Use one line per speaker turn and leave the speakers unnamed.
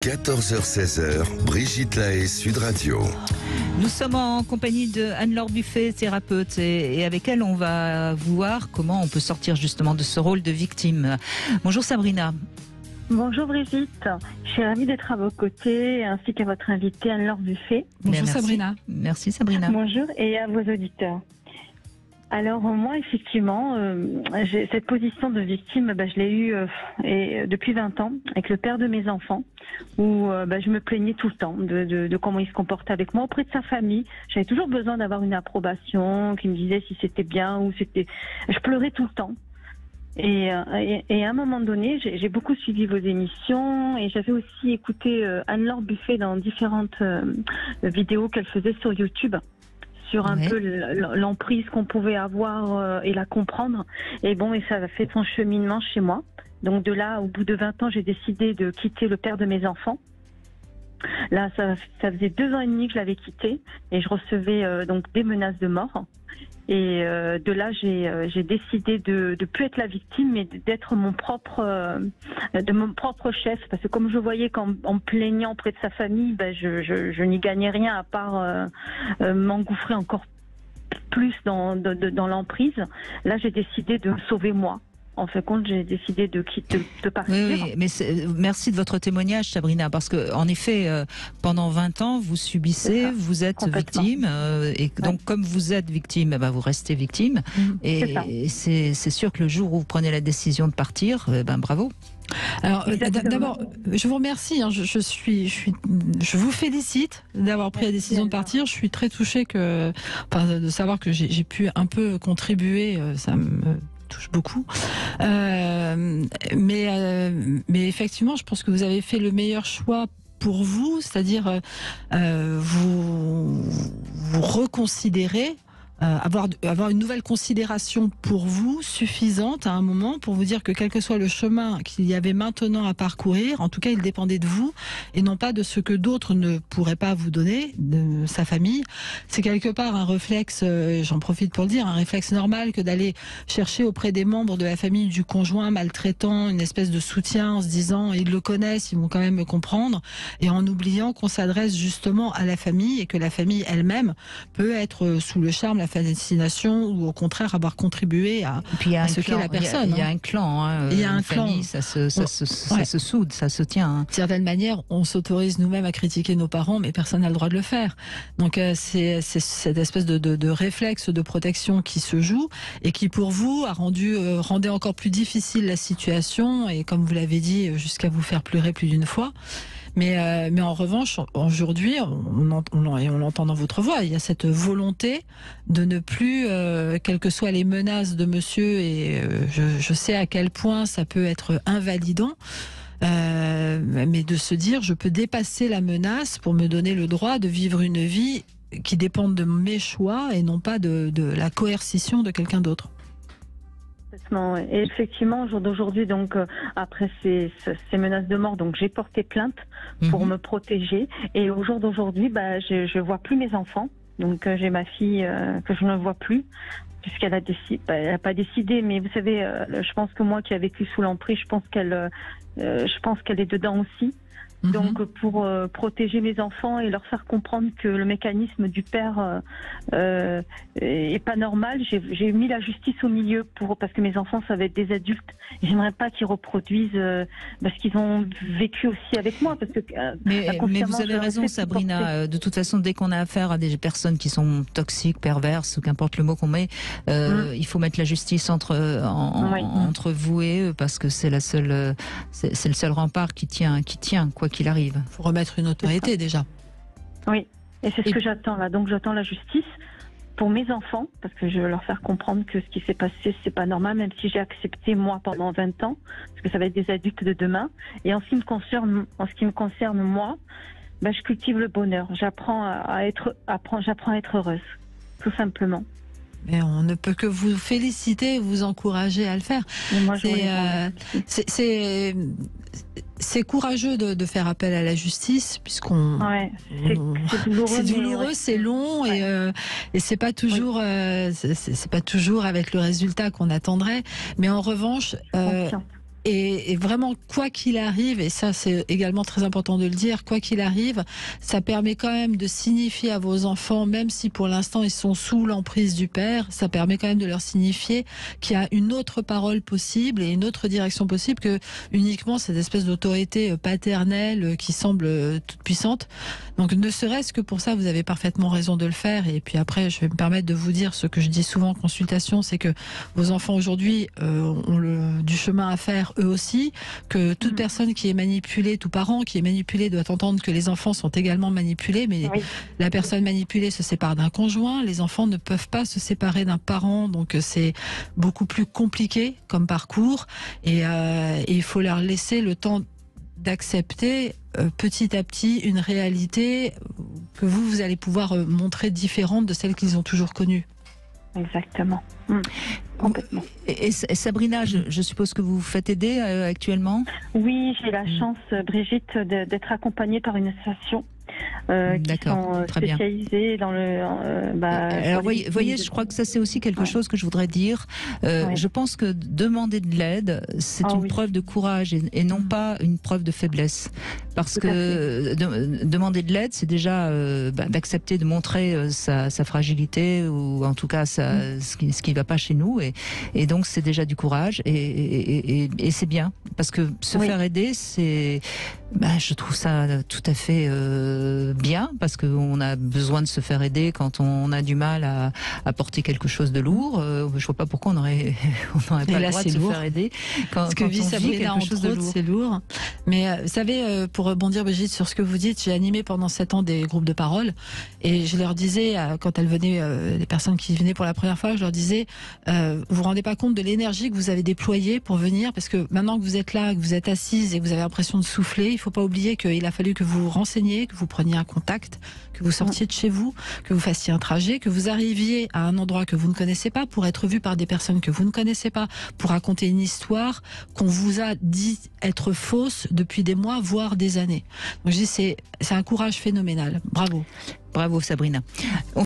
14h-16h, Brigitte Lahaie, Sud Radio.
Nous sommes en compagnie de Anne-Laure Buffet, thérapeute, et avec elle, on va voir comment on peut sortir justement de ce rôle de victime. Bonjour Sabrina.
Bonjour Brigitte, je suis ravie d'être à vos côtés, ainsi qu'à votre invitée Anne-Laure Buffet.
Bonjour Sabrina. Merci Sabrina.
Bonjour et à vos auditeurs. Alors moi, effectivement, j'ai cette position de victime, je l'ai eue depuis 20 ans avec le père de mes enfants, où je me plaignais tout le temps de comment il se comportait avec moi auprès de sa famille. J'avais toujours besoin d'avoir une approbation, qui me disait si c'était bien ou c'était... Je pleurais tout le temps. Et à un moment donné, j'ai beaucoup suivi vos émissions et j'avais aussi écouté Anne-Laure Buffet dans différentes vidéos qu'elle faisait sur YouTube, sur un peu l'emprise qu'on pouvait avoir et la comprendre. Et ça a fait son cheminement chez moi. Donc de là, au bout de 20 ans, j'ai décidé de quitter le père de mes enfants. Là, ça faisait 2 ans et demi que je l'avais quitté et je recevais donc des menaces de mort. Et de là, j'ai décidé de plus être la victime, mais d'être mon propre chef. Parce que comme je voyais qu'en me plaignant auprès de sa famille, je n'y gagnais rien à part m'engouffrer encore plus dans l'emprise. Là, j'ai décidé de me sauver moi. En fin de compte, j'ai décidé de partir.
Oui, mais merci de votre témoignage, Sabrina, parce que en effet, pendant 20 ans, vous subissez, vous êtes victime, et donc comme vous êtes victime, vous restez victime. Et c'est sûr que le jour où vous prenez la décision de partir, bravo.
Alors d'abord, je vous remercie. Je vous félicite d'avoir pris la décision de partir. Je suis très touchée de savoir que j'ai pu un peu contribuer. Ça me touche beaucoup. Mais effectivement, je pense que vous avez fait le meilleur choix pour vous, c'est-à-dire vous reconsidérer. Avoir une nouvelle considération pour vous suffisante à un moment pour vous dire que quel que soit le chemin qu'il y avait maintenant à parcourir, en tout cas il dépendait de vous et non pas de ce que d'autres ne pourraient pas vous donner, de sa famille. C'est quelque part un réflexe, j'en profite pour le dire, un réflexe normal que d'aller chercher auprès des membres de la famille du conjoint maltraitant une espèce de soutien en se disant ils le connaissent, ils vont quand même me comprendre, et en oubliant qu'on s'adresse justement à la famille et que la famille elle-même peut être sous le charme, la fascination ou au contraire avoir contribué à ce qu'est la personne.
Il y a un clan,
il y a un clan.
Famille, ça se soude, ça se tient.
De certaine manière, on s'autorise nous-mêmes à critiquer nos parents, mais personne n'a le droit de le faire. Donc c'est cette espèce de réflexe de protection qui se joue et qui pour vous rendait encore plus difficile la situation et comme vous l'avez dit, jusqu'à vous faire pleurer plus d'une fois. Mais en revanche, aujourd'hui, on l'entend dans votre voix, il y a cette volonté de ne plus, quelles que soient les menaces de monsieur, et je sais à quel point ça peut être invalidant, mais de se dire, je peux dépasser la menace pour me donner le droit de vivre une vie qui dépend de mes choix et non pas de la coercition de quelqu'un d'autre.
Et effectivement, au jour d'aujourd'hui, donc après ces menaces de mort, donc j'ai porté plainte pour me protéger. Et au jour d'aujourd'hui, je vois plus mes enfants. Donc j'ai ma fille que je ne vois plus puisqu'elle a décidé, elle n'a pas décidé, mais vous savez, je pense que moi qui ai vécu sous l'emprise, je pense qu'elle est dedans aussi. Donc pour protéger mes enfants et leur faire comprendre que le mécanisme du père est pas normal, j'ai mis la justice au milieu parce que mes enfants ça va être des adultes. J'aimerais pas qu'ils reproduisent ce qu'ils ont vécu aussi avec moi parce que
mais vous avez raison Sabrina, de toute façon dès qu'on a affaire à des personnes qui sont toxiques, perverses ou qu'importe le mot qu'on met, il faut mettre la justice entre vous et eux parce que c'est le seul rempart qui tient quoi qu'il arrive.
Il faut remettre une autorité déjà.
Oui, et c'est ce que j'attends là. Donc j'attends la justice pour mes enfants, parce que je veux leur faire comprendre que ce qui s'est passé, c'est pas normal, même si j'ai accepté moi pendant 20 ans, parce que ça va être des adultes de demain. Et en ce qui me concerne moi, je cultive le bonheur. J'apprends à être heureuse, tout simplement.
Mais on ne peut que vous féliciter et vous encourager à le faire. C'est courageux de faire appel à la justice puisqu'on c'est douloureux, c'est long et c'est pas toujours c'est pas toujours avec le résultat qu'on attendrait. Mais en revanche Et vraiment, quoi qu'il arrive, et ça c'est également très important de le dire, quoi qu'il arrive, ça permet quand même de signifier à vos enfants, même si pour l'instant ils sont sous l'emprise du père, ça permet quand même de leur signifier qu'il y a une autre parole possible et une autre direction possible que uniquement cette espèce d'autorité paternelle qui semble toute puissante. Donc ne serait-ce que pour ça, vous avez parfaitement raison de le faire. Et puis après, je vais me permettre de vous dire ce que je dis souvent en consultation, c'est que vos enfants aujourd'hui ont du chemin à faire eux aussi, que toute personne qui est manipulée, tout parent qui est manipulé doit entendre que les enfants sont également manipulés, mais la personne manipulée se sépare d'un conjoint, les enfants ne peuvent pas se séparer d'un parent, donc c'est beaucoup plus compliqué comme parcours, et il faut leur laisser le temps d'accepter petit à petit une réalité que vous allez pouvoir montrer différente de celle qu'ils ont toujours connue.
Exactement. Complètement.
Et Sabrina, je suppose que vous vous faites aider actuellement?
Oui, j'ai la chance, Brigitte, d'être accompagnée par une association qui sont spécialisées dans le...
Alors, voyez, je crois que ça, c'est aussi quelque chose que je voudrais dire. Je pense que demander de l'aide, c'est une preuve de courage et non pas une preuve de faiblesse. Parce que demander de l'aide, c'est déjà d'accepter de montrer sa fragilité ou en tout cas ce qui ne va pas chez nous. Et donc, c'est déjà du courage et c'est bien. Parce que se faire aider, c'est... je trouve ça tout à fait bien, parce qu'on a besoin de se faire aider quand on a du mal à porter quelque chose de lourd. Je vois pas pourquoi on n'aurait pas le droit de se faire aider
parce que vit Sabrina, entre autres, c'est lourd. Mais vous savez, pour rebondir, Brigitte, sur ce que vous dites, j'ai animé pendant 7 ans des groupes de parole et je leur disais, quand elles venaient, les personnes qui venaient pour la première fois, je leur disais, vous vous rendez pas compte de l'énergie que vous avez déployée pour venir, parce que maintenant que vous êtes là, que vous êtes assise et que vous avez l'impression de souffler, il faut pas oublier qu'il a fallu que vous vous renseigniez, que vous preniez un contact, que vous sortiez de chez vous, que vous fassiez un trajet, que vous arriviez à un endroit que vous ne connaissez pas pour être vu par des personnes que vous ne connaissez pas, pour raconter une histoire qu'on vous a dit être fausse depuis des mois, voire des années. Donc je dis, c'est un courage phénoménal. Bravo.
Bravo Sabrina.